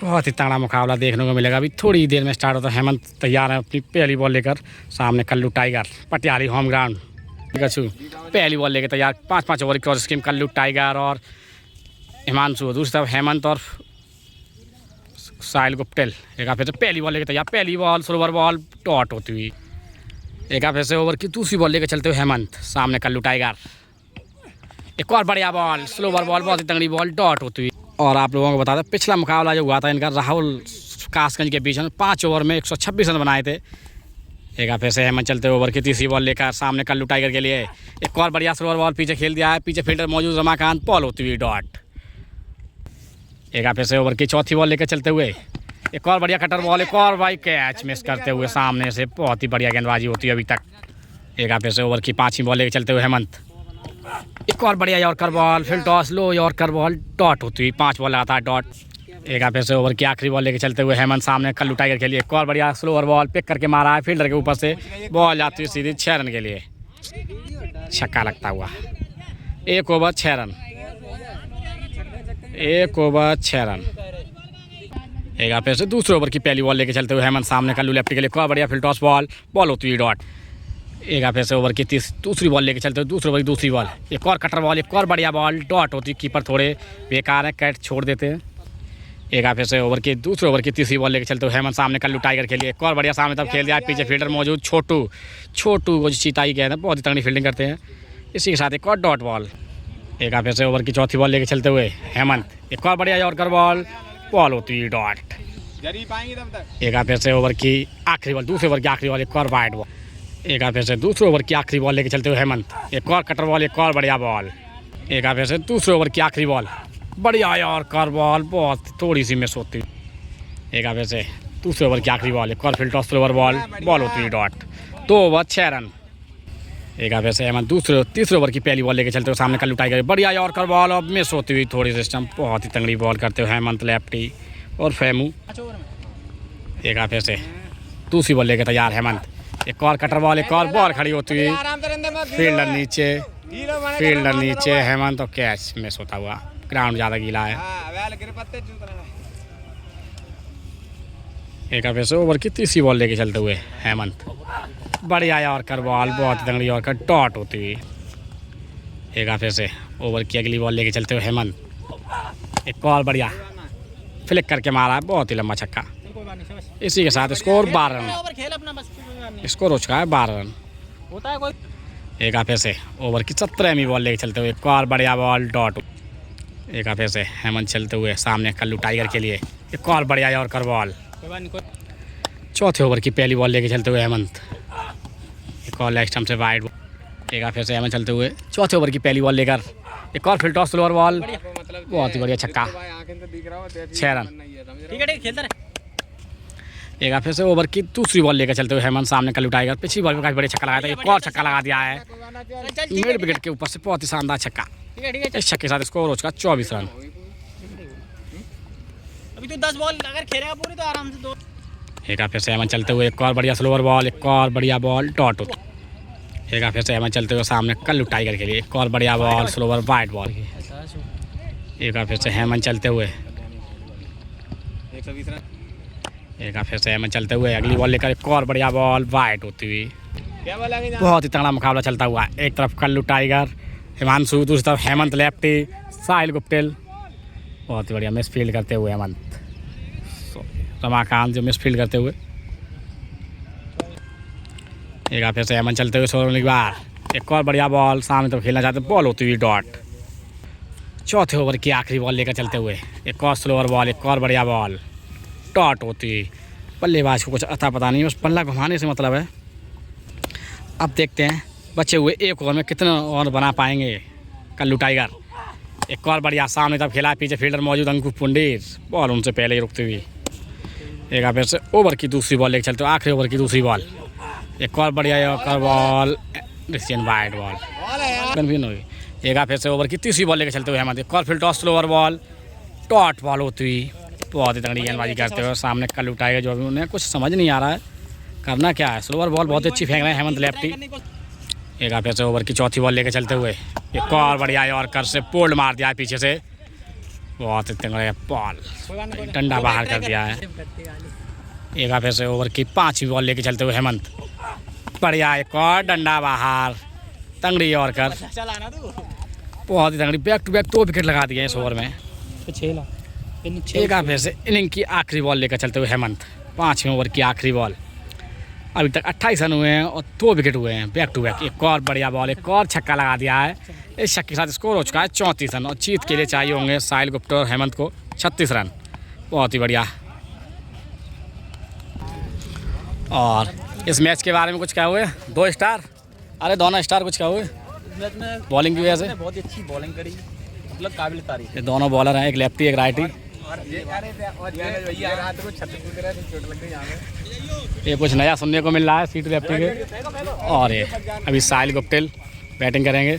बहुत ही तगड़ा मुकाबला देखने को मिलेगा। अभी थोड़ी देर में स्टार्ट होता है। हेमंत तैयार है अपनी पहली बॉल लेकर। सामने Kallu Tiger Patiyali home ground पहली बॉल लेकर तैयार। 5-5 ओवर की क्रॉस स्कीम। कल्लू टाइगर और हिमांशु, दूसरी तरफ हेमंत और साहिल गुप्टेल। एक फिर से पहली बॉल लेकर तैयार। पहली बॉल स्लोवर बॉल डॉट होती हुई। एक फिर से ओवर की दूसरी बॉल लेकर चलते हुए हेमंत। सामने कल्लू टाइगर। एक और बढ़िया बॉल स्लोवर बॉल, बहुत ही तगड़ी बॉल डॉट होती हुई। और आप लोगों को बता दें पिछला मुकाबला जो हुआ था इनका राहुल कासगंज के बीच में 5 ओवर में 126 रन बनाए थे। एक फिर से हेमंत चलते ओवर की तीसरी बॉल लेकर सामने कल्लू टाइगर के लिए। एक और बढ़िया स्लोवर बॉल पीछे खेल दिया है। पीछे फील्डर मौजूद रमाकांत, बॉल होती हुई डॉट। एक फिर से ओवर की चौथी बॉल लेकर चलते हुए एक और बढ़िया कटर बॉल। एक और भाई कैच मिस करते हुए सामने से, बहुत ही बढ़िया गेंदबाजी होती है अभी तक। एक फिर से ओवर की 5वीं बॉल लेकर चलते हुए हेमंत। एक और बढ़िया यॉर्कर बॉल, फिर टॉस लो यॉर्कर बॉल डॉट होती हुई। 5 बॉल लगातार डॉट। एक फिर से ओवर की आखिरी बॉल लेकर चलते हुए हेमंत। सामने कल्लू टाइगर के लिए एक और बढ़िया स्लोअर बॉल पिक करके मारा है फील्डर के ऊपर से, बॉल जाती हुई सीधी 6 रन के लिए। छक्का लगता हुआ। 1 ओवर 6 रन। 1 over 6 run. एक फिर से दूसरे ओवर की पहली बॉल लेकर चलते हुए हेमंत। सामने कल्लू लेफ्टी के लिए एक और बढ़िया फिल्ड टॉस बॉल, बॉल होती हुई डॉट। एक फिर से ओवर की दूसरी बॉल लेकर चलते हुए दूसरे ओवर की दूसरी बॉल। एक और कटर बॉल, एक और बढ़िया बॉल डॉट होती। कीपर थोड़े बेकार है, कैच छोड़ देते हैं। एक फिर से ओवर की दूसरे ओवर की तीसरी बॉल लेकर चलते हुए हेमंत। सामने कल्लू टाइगर के लिए एक और बढ़िया सामने तब खेल दिया है। पीछे फील्डर मौजूद छोटू वो चीताई कहते हैं, बहुत ही तगड़ी फील्डिंग करते हैं। इसी के साथ एक और डॉट बॉल। एक फिर से ओवर की चौथी बॉल लेकर चलते हुए हेमंत। एक और बढ़िया यॉर्कर बॉल, बॉल होती हुई डॉट। एक फिर से ओवर की आखिरी बॉल, दूसरे ओवर की आखिरी बॉल, एक और वाइड बॉल। एक फिर से दूसरे ओवर की आखिरी बॉल लेकर चलते हुए हेमंत। एक और कटर बॉल, एक और बढ़िया बॉल। एक फिर से दूसरे ओवर की आखिरी बॉल, बढ़िया यॉर्कर बॉल, बहुत थोड़ी सी मिस होती। एक फिर से दूसरे ओवर की आखिरी बॉल, एक और field toss slower ball, ball होती हुई डॉट। 2 over 6 run. एक फिर से हेमंत तीसरे ओवर की पहली बॉल लेकर चलते हुए सामने कल्लू टाइगर। बढ़िया यॉर्कर बॉल और मिस होती हुई थोड़ी सिस्टम, बहुत ही तगड़ी बॉल करते हुए हेमंत लेफ्टी और फेमू। एक फिर से दूसरी बॉल लेकर तैयार हेमंत। एक और कटर बॉल, एक और बॉल खड़ी होती हुई। फील्डर नीचे हेमंत और कैच मिस होता हुआ। ग्राउंड ज़्यादा गीला है। एक फिर से ओवर की तीसरी बॉल लेके चलते हुए हेमंत। बढ़िया यॉर्कर बॉल, बहुत तगड़ी यॉर्कर डॉट होती हुई। एक फिर से ओवर की अगली बॉल लेके चलते हुए हेमंत। एक और बढ़िया फ्लिक करके मारा है, बहुत ही लंबा छक्का। इसी के साथ स्कोर 12 रन। स्कोर हो चुका है 12 रन। एक फिर से ओवर की 17वीं बॉल लेके चलते हुए एक और बढ़िया बॉल डॉट। एक फिर से हेमंत चलते हुए सामने कल्लू टाइगर के लिए एक और बढ़िया यॉर्कर बॉल। चौथे ओवर की पहली बॉल लेके चलते हुए हेमंत। एक और लेग स्टंप से वाइड। एक फिर से हेमंत चलते हुए चौथे ओवर की पहली बॉल लेकर एक और फील्ड टॉस स्लोअर बॉल, बहुत ही बढ़िया छक्का। 6 रन। एक फिर से ओवर की दूसरी बॉल लेकर चलते हुए हेमंत। सामने कल्लू टाइगर। पिछली बॉल में काफी बढ़िया छक्का लगाया था, एक और छक्का लगा दिया है मिड विकेट के ऊपर से, बहुत ही शानदार छक्का। इस छक्के के साथ स्कोर हो चुका 24 रन। अभी तो 10 बॉल अगर खेलेगा पूरी तो आराम से 2। एक फिर से हेमंत चलते हुए एक और बढ़िया स्लोअर बॉल, एक और बढ़िया बॉल डॉट। एक फिर से हेमंत चलते हुए सामने कल्लू टाइगर के लिए एक और बढ़िया बॉल स्लोअर वाइड बॉल। एक फिर से हेमंत चलते हुए 120 रन। एक फिर से हेमंत चलते हुए अगली बॉल लेकर एक और बढ़िया बॉल वाइड होती हुई। बहुत ही तगड़ा मुकाबला चलता हुआ। एक तरफ कल्लू टाइगर हिमांशु, दूसरी तरफ हेमंत लेफ्टी, साहिल गुप्टेल। बहुत ही बढ़िया मिस फील्ड करते हुए हेमंत, रमाकांत जो मिस फील्ड करते हुए। एक फिर से हेमंत चलते हुए 16वीं बार एक और बढ़िया बॉल सामने तो खेलना चाहते, बॉल होती हुई डॉट। चौथे ओवर की आखिरी बॉल लेकर चलते हुए एक और स्लोअर बॉल, एक और बढ़िया बॉल डॉट होती हुई। बल्लेबाज को कुछ अता पता नहीं, बस पल्ला घुमाने से मतलब है। अब देखते हैं बचे हुए 1 ओवर में कितने और बना पाएंगे कल्लू टाइगर। एक और बढ़िया सामने तब खेला, पीछे फील्डर मौजूद अंकुर पुंडीर, बॉल उनसे पहले ही रुकती हुई। एक फिर से ओवर की दूसरी बॉल लेकर चलते हुए आखिरी ओवर की दूसरी बॉल, एक और बढ़िया yorker ball, wide ball convene होगी। एक फिर से ओवर की तीसरी बॉल लेकर चलते हुए हेमंत। एक और field toss slower ball, dot ball होती हुई। बहुत ही तगड़ी गेंदबाजी करते हुए सामने कल्लू टाइगर, जो अभी उन्हें कुछ समझ नहीं आ रहा है करना क्या है। स्लोअर बॉल बहुत अच्छी फेंक रहे हैं हेमंत लेफ्टी। एक फिर से ओवर की चौथी बॉल लेकर चलते हुए एक और बढ़िया यॉर्कर से पोल्ड मार दिया है पीछे से, बहुत ही तगड़ा बॉल, डंडा बाहर कर दिया है। एक बार फिर से ओवर की 5वीं बॉल लेके चलते हुए हेमंत, बढ़िया एक और डंडा बाहर, तंगड़ी और कर, चलाना तू बहुत ही तंगड़ी, बैक टू बैक 2 विकेट लगा दिए इस ओवर में। एक बार फिर से इनिंग की आखिरी बॉल लेकर चलते हुए हेमंत, 5वें ओवर की आखिरी बॉल। अभी तक 28 रन हुए हैं और 2 विकेट हुए हैं बैक टू बैक। एक और बढ़िया बॉल, एक और छक्का लगा दिया है। इस छक्के के साथ स्कोर हो चुका है 34 रन और जीत के लिए चाहिए होंगे साहिल गुप्ता और हेमंत को 36 रन। बहुत ही बढ़िया। और इस मैच के बारे में कुछ क्या हुए? 2 स्टार, अरे दोनों स्टार कुछ क्या हुए बॉलिंग की वजह से? बहुत ही अच्छी बॉलिंग करी, मतलब काबिल तारीफ। ये दोनों बॉलर हैं, एक लेफ्टी एक राइटी। ये कुछ नया सुनने को मिल रहा है सीट लेफ्टी के। और ये अभी साहिल गुप्टिल बैटिंग करेंगे।